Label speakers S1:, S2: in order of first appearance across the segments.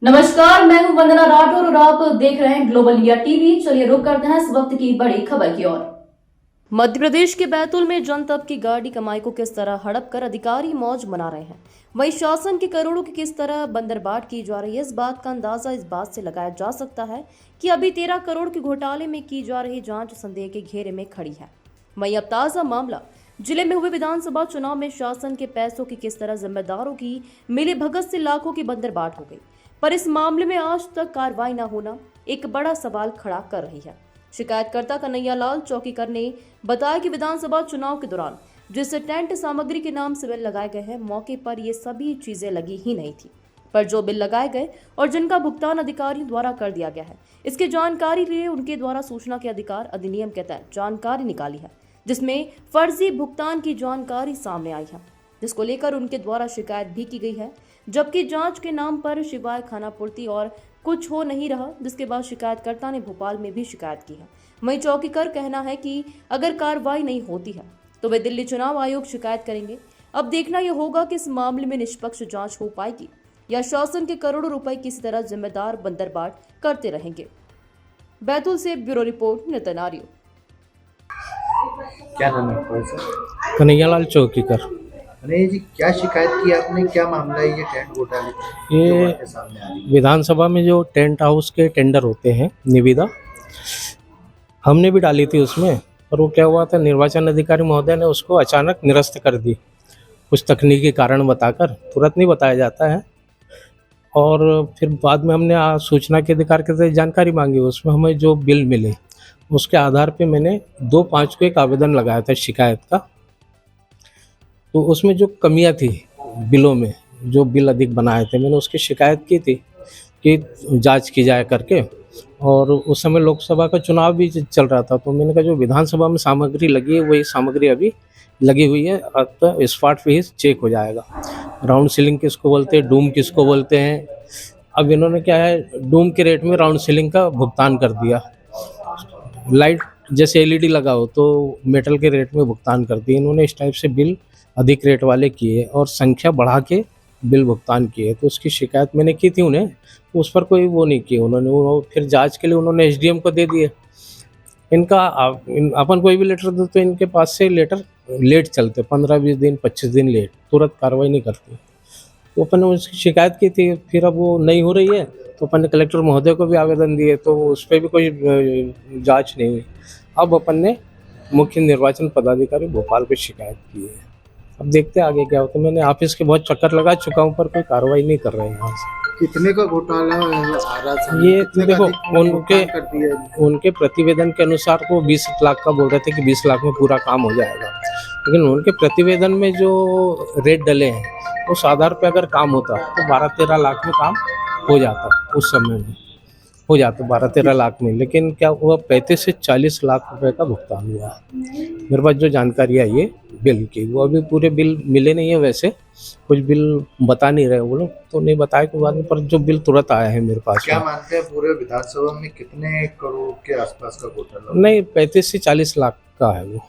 S1: नमस्कार, मैं हूं वंदना राठौर और आप देख रहे हैं ग्लोबल इंडिया टीवी। चलिए रुक करते हैं इस वक्त की बड़ी खबर की ओर। मध्य प्रदेश के बैतूल में जनतब की गाड़ी कमाई को किस तरह हड़प कर अधिकारी मौज मना रहे हैं, वहीं शासन के करोड़ों की किस तरह बंदरबाट की जा रही है। इस बात का अंदाजा इस बात से लगाया जा सकता है कि अभी 13 करोड़ के घोटाले में की जा रही जांच संदेह के घेरे में खड़ी है। वहीं अब ताजा मामला जिले में हुए विधानसभा चुनाव में शासन के पैसों की किस तरह जिम्मेदारों की मिली भगत से लाखों की बंदरबाट हो गई, पर इस मामले में आज तक कार्रवाई न होना एक बड़ा सवाल खड़ा कर रही है। शिकायतकर्ता कन्हैयालाल चौकीकर ने बताया कि विधानसभा चुनाव के दौरान जिस टेंट सामग्री के नाम से बिल लगाए गए हैं, मौके पर ये सभी चीजें लगी ही नहीं थी, पर जो बिल लगाए गए और जिनका भुगतान अधिकारियों द्वारा कर दिया गया है, इसकी जानकारी लिए उनके द्वारा सूचना के अधिकार अधिनियम के तहत जानकारी निकाली है, जिसमें फर्जी भुगतान की जानकारी सामने आई है, जिसको लेकर उनके द्वारा शिकायत भी की गई है। जबकि जांच के नाम पर शिवाय खानापूर्ति और कुछ हो नहीं रहा, जिसके बाद शिकायतकर्ता ने भोपाल में भी शिकायत की है। वहीं चौकीकर कहना है कि अगर कार्रवाई नहीं होती है तो वे दिल्ली चुनाव आयोग शिकायत करेंगे। अब देखना यह होगा कि इस मामले में निष्पक्ष जांच हो पाएगी या शासन के करोड़ों रुपए किसी तरह जिम्मेदार बंदरबाट करते रहेंगे। बैतूल से ब्यूरो रिपोर्ट नितिन आर्य।
S2: क्या नाम है आपका सर?
S3: कन्हैयालाल चौकीकर।
S2: अरे जी, क्या शिकायत की आपने? क्या मामला है ये टेंट घोटाले की जो
S3: ये
S2: आपके सामने आ रही है?
S3: विधानसभा में जो टेंट हाउस के टेंडर होते हैं, निविदा हमने भी डाली थी उसमें, पर वो क्या हुआ था, निर्वाचन अधिकारी महोदय ने उसको अचानक निरस्त कर दी, कुछ तकनीकी कारण बताकर। तुरंत नहीं बताया जाता है। और फिर बाद में हमने सूचना के अधिकार के तहत जानकारी मांगी। उसमें हमें जो बिल मिले उसके आधार पे मैंने 2/5 को एक आवेदन लगाया था शिकायत का। तो उसमें जो कमियां थी बिलों में, जो बिल अधिक बनाए थे, मैंने उसकी शिकायत की थी कि जांच की जाए करके। और उस समय लोकसभा का चुनाव भी चल रहा था, तो मैंने कहा जो विधानसभा में सामग्री लगी है वही सामग्री अभी लगी हुई है, अब तो स्पॉट फीस चेक हो जाएगा। राउंड सीलिंग किसको बोलते हैं, डूम किसको बोलते हैं। अब इन्होंने क्या है, डूम के रेट में राउंड सीलिंग का भुगतान कर दिया। लाइट जैसे एलईडी लगा हो तो मेटल के रेट में भुगतान कर दिए इन्होंने। इस टाइप से बिल अधिक रेट वाले किए और संख्या बढ़ा के बिल भुगतान किए। तो उसकी शिकायत मैंने की थी उन्हें, उस पर कोई वो नहीं किया उन्होंने। वो फिर जांच के लिए उन्होंने एसडीएम को दे दिए। इनका अपन कोई भी लेटर दो तो इनके पास से लेटर लेट चलते, 15-20 दिन 25 दिन लेट, तुरंत कार्रवाई नहीं करते। तो अपन ने उसकी शिकायत की थी। फिर अब वो नहीं हो रही है तो अपन ने कलेक्टर महोदय को भी आवेदन दिए, तो उस पर भी कोई जांच नहीं हुई। अब अपन ने मुख्य निर्वाचन पदाधिकारी भोपाल पे शिकायत की है। अब देखते हैं आगे क्या होता है। मैंने ऑफिस के बहुत चक्कर लगा चुका हूँ, पर कोई कार्रवाई नहीं कर रहे हैं यहाँ से।
S2: कितने का घोटाला आ रहा था?
S3: ये
S2: कितने का
S3: देखो,
S2: अधिक
S3: उनके
S2: भुगतान कर दिया है?
S3: उनके प्रतिवेदन के अनुसार वो 20 लाख का बोल रहे थे कि 20 लाख में पूरा काम हो जाएगा, लेकिन उनके प्रतिवेदन में जो रेट डले हैं उस आधार पे अगर काम होता तो 12-13 लाख में काम हो जाता। उस समय में हो जाता 12-13 लाख में, लेकिन क्या हुआ, 35 से 40 लाख रुपए का भुगतान हुआ। मेरे पास जो जानकारी आई है बिल की, वो अभी पूरे बिल मिले नहीं है। वैसे कुछ बिल बता नहीं रहे वो लोग, तो नहीं बताए के बाद में, पर जो बिल तुरंत आया है मेरे पास।
S2: क्या मानते हैं पूरे विधानसभा में कितने करोड़ के आसपास का घोटाला?
S3: नहीं, 35 से 40 लाख का है वो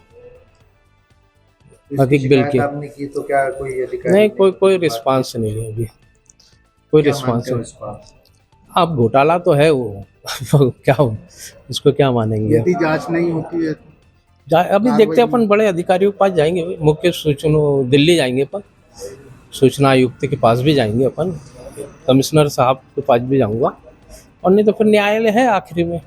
S3: अधिक बिल की।
S2: आपने की तो क्या कोई अधिकारी
S3: नहीं, कोई रिस्पांस नहीं है अभी, कोई रिस्पांस नहीं। अब घोटाला तो है वो क्या उसको क्या मानेंगे।
S2: यदि जांच नहीं होती है
S3: अभी देखते हैं, अपन बड़े अधिकारियों के पास जाएंगे, मुख्य सूचना दिल्ली जाएंगे, अपन सूचना आयुक्त के पास भी जाएंगे, अपन कमिश्नर साहब के पास भी जाऊंगा, और नहीं तो फिर न्यायालय है आखिरी में।